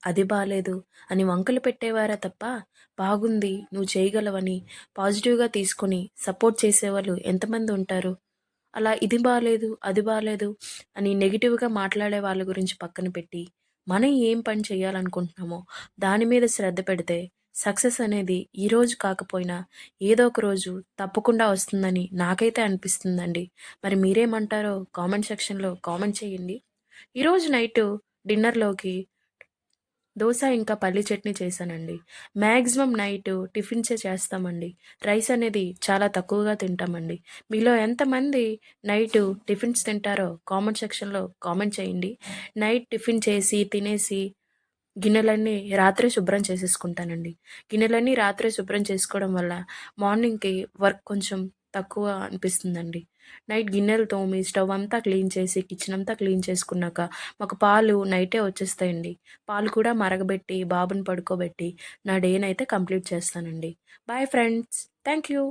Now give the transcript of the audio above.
అది బాలేదు అని వంకలు పెట్టేవారా తప్ప, బాగుంది, నువ్వు చేయగలవని పాజిటివ్‌గా తీసుకొని సపోర్ట్ చేసేవాళ్ళు ఎంతమంది ఉంటారు? అలా ఇది బాలేదు, అది బాలేదు అని నెగెటివ్‌గా మాట్లాడే వాళ్ళ గురించి పక్కన పెట్టి, మనం ఏం పని చేయాలనుకుంటున్నామో దాని మీద శ్రద్ధ పెడితే సక్సెస్ అనేది ఈరోజు కాకపోయినా ఏదో ఒక రోజు తప్పకుండా వస్తుందని నాకైతే అనిపిస్తుందండి. మరి మీరేమంటారో కామెంట్ సెక్షన్‌లో కామెంట్ చేయండి. ఈరోజు నైటు డిన్నర్‌లోకి దోస ఇంకా పల్లి చట్నీ చేశానండి. మాక్సిమం నైటు టిఫిన్సే చేస్తామండి. రైస్ అనేది చాలా తక్కువగా తింటామండి. మీలో ఎంతమంది నైటు టిఫిన్స్ తింటారో కామెంట్ సెక్షన్‌లో కామెంట్ చేయండి. నైట్ టిఫిన్ చేసి, తినేసి గిన్నెలన్నీ రాత్రే శుభ్రం చేసేసుకుంటానండి. గిన్నెలన్నీ రాత్రే శుభ్రం చేసుకోవడం వల్ల మార్నింగ్‌కి వర్క్ కొంచెం తక్కువ అనిపిస్తుందండి. నైట్ గిన్నెలు తోమి, స్టవ్ అంతా క్లీన్ చేసి, కిచెన్ అంతా క్లీన్ చేసుకున్నాక మాకు పాలు నైటే వచ్చేస్తాయండి. పాలు కూడా మరగబెట్టి, బాబుని పడుకోబెట్టి నా డేనైతే కంప్లీట్ చేస్తానండి. Bye friends. Thank you.